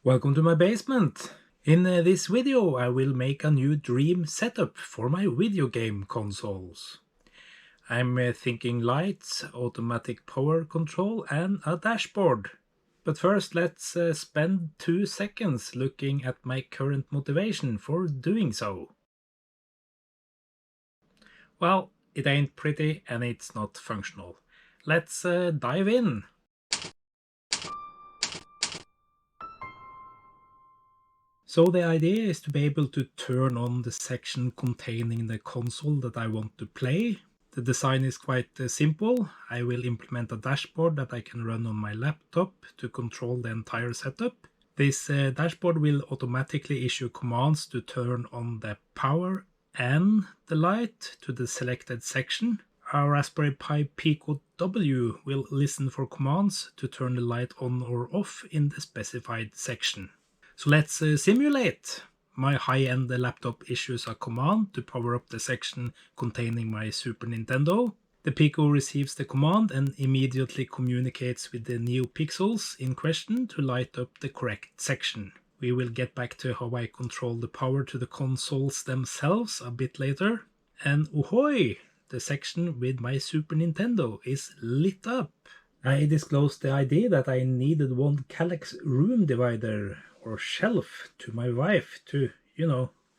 Welcome to my basement. In this video I will make a new dream setup for my video game consoles. I'm thinking lights, automatic power control and a dashboard. But first let's spend 2 seconds looking at my current motivation for doing so. Well, it ain't pretty and it's not functional. Let's dive in. So the idea is to be able to turn on the section containing the console that I want to play. The design is quite simple. I will implement a dashboard that I can run on my laptop to control the entire setup. This dashboard will automatically issue commands to turn on the power and the light to the selected section. Our Raspberry Pi Pico W will listen for commands to turn the light on or off in the specified section. So let's simulate. My high-end laptop issues a command to power up the section containing my Super Nintendo. The Pico receives the command and immediately communicates with the Neopixels in question to light up the correct section. We will get back to how I control the power to the consoles themselves a bit later. And ahoy! The section with my Super Nintendo is lit up. I disclosed the idea that I needed one Kallax room divider or shelf to my wife to,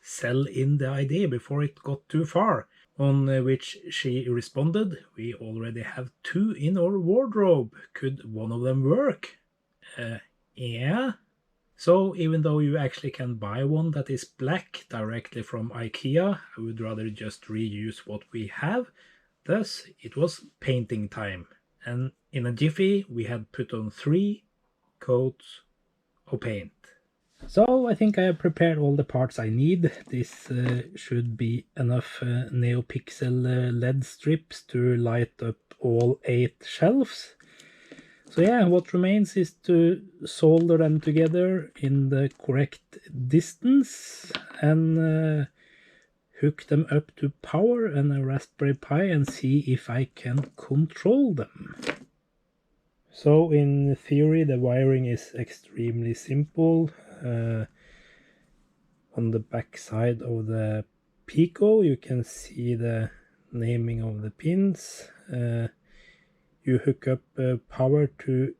sell in the idea before it got too far, on which she responded, "We already have 2 in our wardrobe, could one of them work?" Yeah. So even though you actually can buy one that is black directly from IKEA, I would rather just reuse what we have. Thus, it was painting time. And in a jiffy, we had put on 3 coats of paint. So I think I have prepared all the parts I need. This should be enough Neopixel LED strips to light up all 8 shelves. So yeah, what remains is to solder them together in the correct distance and hook them up to power and a Raspberry Pi and see if I can control them. So in theory the wiring is extremely simple. On the back side of the Pico you can see the naming of the pins. You hook up power to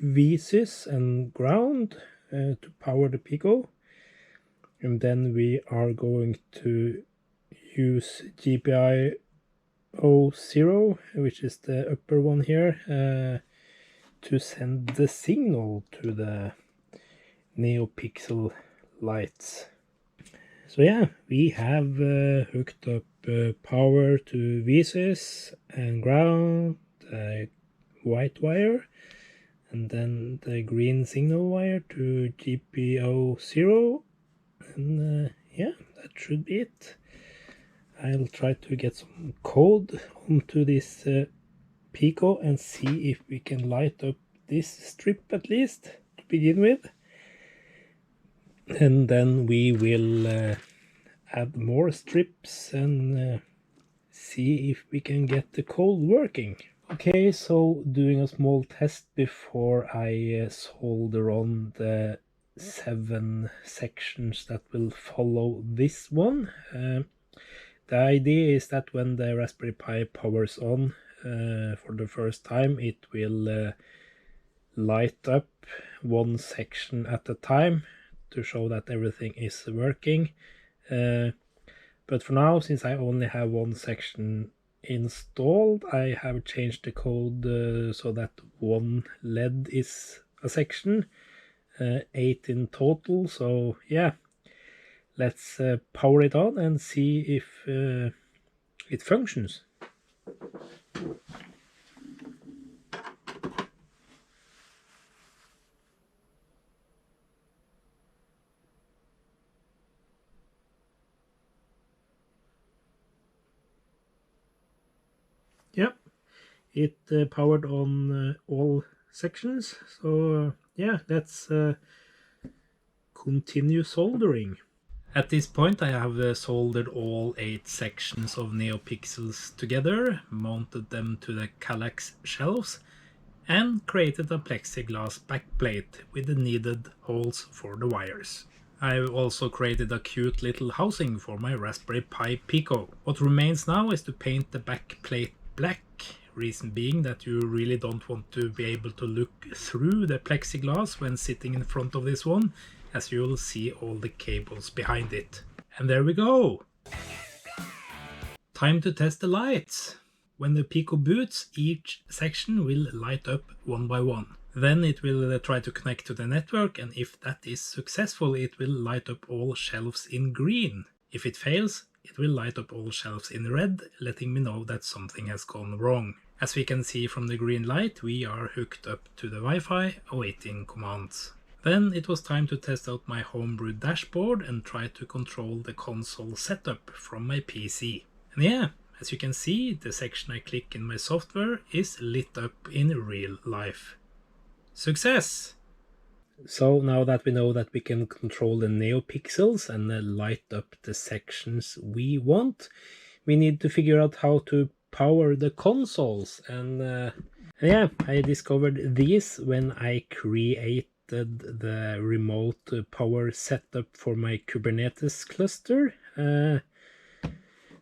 VSys and ground to power the Pico, and then we are going to use GPIO 0, which is the upper one here, to send the signal to the Neopixel lights. So yeah, we have hooked up power to VSys and ground, the white wire, and then the green signal wire to GPIO 0, and yeah, that should be it. I'll try to get some code onto this Pico and see if we can light up this strip at least to begin with, and then we will add more strips and see if we can get the code working. Okay, so doing a small test before I solder on the 7 sections that will follow this one. The idea is that when the Raspberry Pi powers on for the first time, it will light up one section at a time to show that everything is working. But for now, since I only have one section installed, I have changed the code so that 1 LED is a section, 8 in total. So yeah, let's power it on and see if it functions. Yep, it powered on all sections. So yeah, let's continue soldering. At this point I have soldered all 8 sections of Neopixels together, mounted them to the Kallax shelves, and created a plexiglass backplate with the needed holes for the wires. I've also created a cute little housing for my Raspberry Pi Pico. What remains now is to paint the backplate black, reason being that you really don't want to be able to look through the plexiglass when sitting in front of this one, as you'll see all the cables behind it. And there we go! Time to test the lights. When the Pico boots, each section will light up one by one. Then it will try to connect to the network, and if that is successful, it will light up all shelves in green. If it fails, it will light up all shelves in red, letting me know that something has gone wrong. As we can see from the green light, we are hooked up to the Wi-Fi, awaiting commands. Then it was time to test out my homebrewed dashboard and try to control the console setup from my PC. And yeah, as you can see, the section I click in my software is lit up in real life. Success! So now that we know that we can control the Neopixels and light up the sections we want, we need to figure out how to power the consoles. And yeah, I discovered these when I created the remote power setup for my Kubernetes cluster.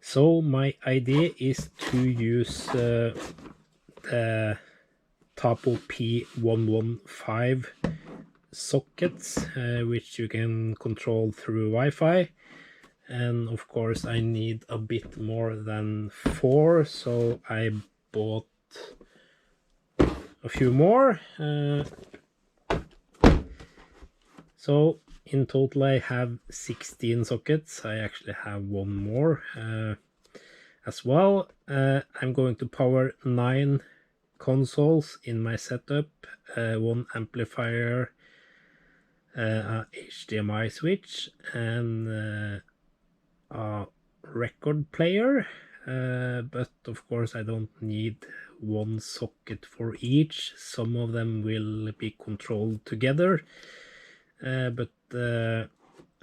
So my idea is to use the Tapo P115 sockets, which you can control through Wi-Fi. And of course I need a bit more than 4, so I bought a few more. So in total I have 16 sockets. I actually have one more as well. I'm going to power 9 consoles in my setup, 1 amplifier, a HDMI switch, and a record player, but of course I don't need one socket for each. Some of them will be controlled together, but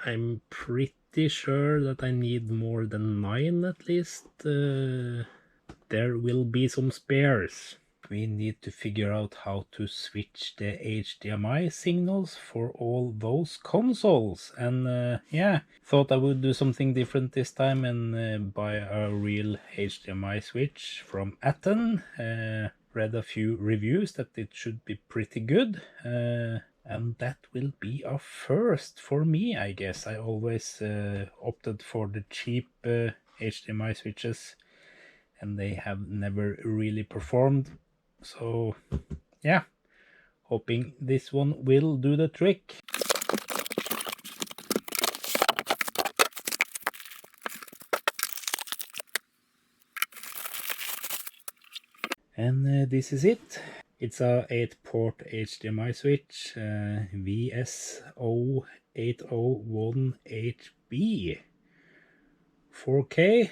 I'm pretty sure that I need more than 9 at least. There will be some spares. We need to figure out how to switch the HDMI signals for all those consoles. And yeah, thought I would do something different this time and buy a real HDMI switch from Aten. Read a few reviews that it should be pretty good. And that will be a first for me, I guess. I always opted for the cheap HDMI switches, and they have never really performed. So yeah, hoping this one will do the trick. And this is it. It's a 8-port HDMI switch, VS0801HB, 4K.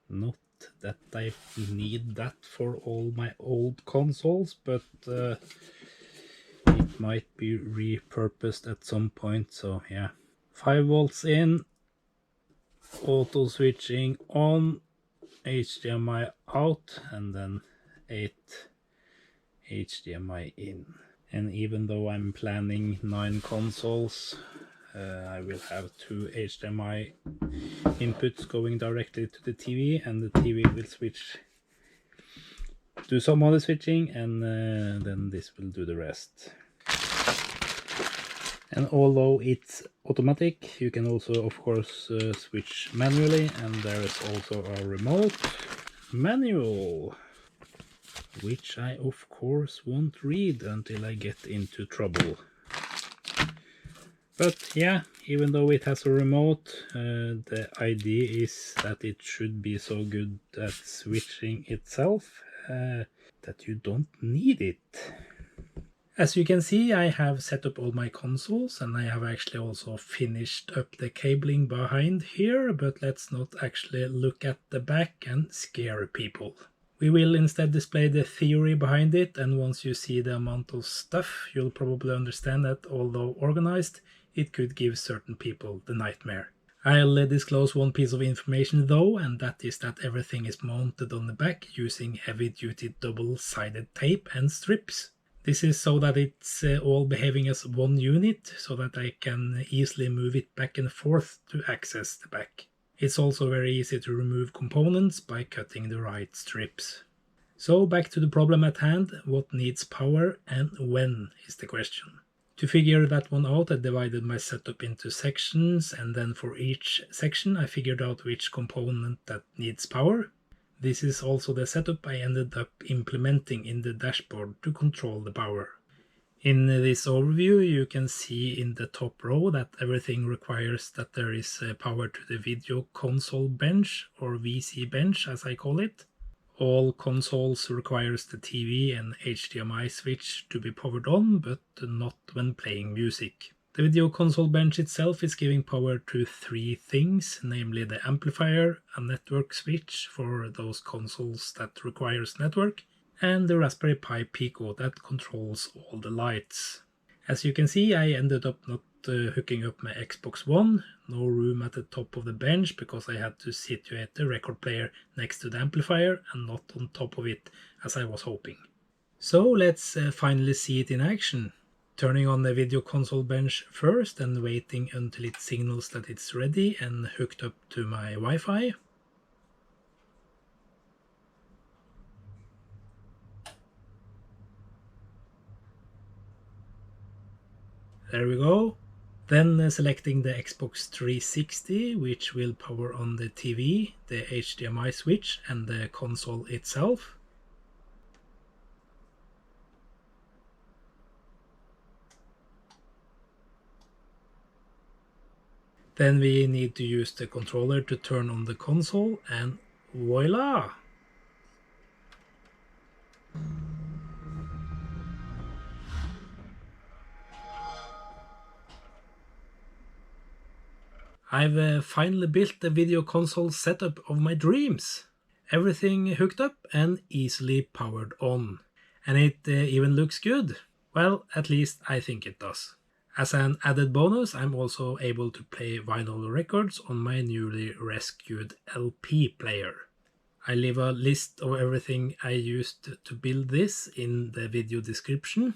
Not that I need that for all my old consoles, but it might be repurposed at some point, so yeah. 5 volts in, auto switching on, HDMI out, and then 8 HDMI in. And even though I'm planning 9 consoles, I will have 2 HDMI inputs going directly to the TV, and the TV will switch, do some other switching, and then this will do the rest. And although it's automatic, you can also of course switch manually, and there is also a remote manual, which I of course won't read until I get into trouble. But yeah, even though it has a remote, the idea is that it should be so good at switching itself that you don't need it. As you can see, I have set up all my consoles, and I have actually also finished up the cabling behind here, but let's not actually look at the back and scare people. We will instead display the theory behind it, and once you see the amount of stuff, you'll probably understand that although organized, it could give certain people the nightmare. I'll disclose one piece of information though, and that is that everything is mounted on the back using heavy-duty double-sided tape and strips. This is so that it's all behaving as one unit, so that I can easily move it back and forth to access the back. It's also very easy to remove components by cutting the right strips. So back to the problem at hand, what needs power and when is the question. To figure that one out, I divided my setup into sections, and then for each section I figured out which component that needs power. This is also the setup I ended up implementing in the dashboard to control the power. In this overview you can see in the top row that everything requires that there is power to the video console bench, or VC bench as I call it. All consoles requires the TV and HDMI switch to be powered on, but not when playing music. The video console bench itself is giving power to three things, namely the amplifier, a network switch for those consoles that requires network, and the Raspberry Pi Pico that controls all the lights. As you can see, I ended up not hooking up my Xbox One, no room at the top of the bench because I had to situate the record player next to the amplifier and not on top of it as I was hoping. So let's finally see it in action. Turning on the video console bench first and waiting until it signals that it's ready and hooked up to my Wi-Fi. There we go. Then selecting the Xbox 360, which will power on the TV, the HDMI switch and the console itself. Then we need to use the controller to turn on the console, and voila! I've finally built the video console setup of my dreams. Everything hooked up and easily powered on. And it even looks good. Well, at least I think it does. As an added bonus, I'm also able to play vinyl records on my newly rescued LP player. I leave a list of everything I used to build this in the video description.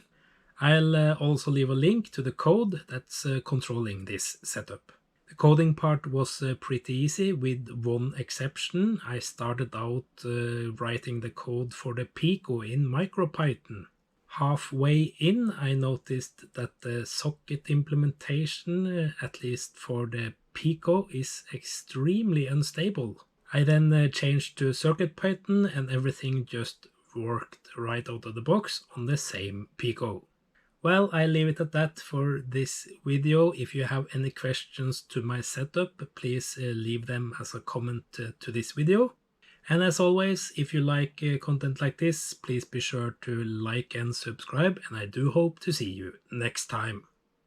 I'll also leave a link to the code that's controlling this setup. The coding part was pretty easy, with one exception. I started out writing the code for the Pico in MicroPython. Halfway in, I noticed that the socket implementation, at least for the Pico, is extremely unstable. I then changed to CircuitPython and everything just worked right out of the box on the same Pico. Well, I leave it at that for this video. If you have any questions to my setup, please leave them as a comment to this video. And as always, if you like content like this, please be sure to like and subscribe, and I do hope to see you next time.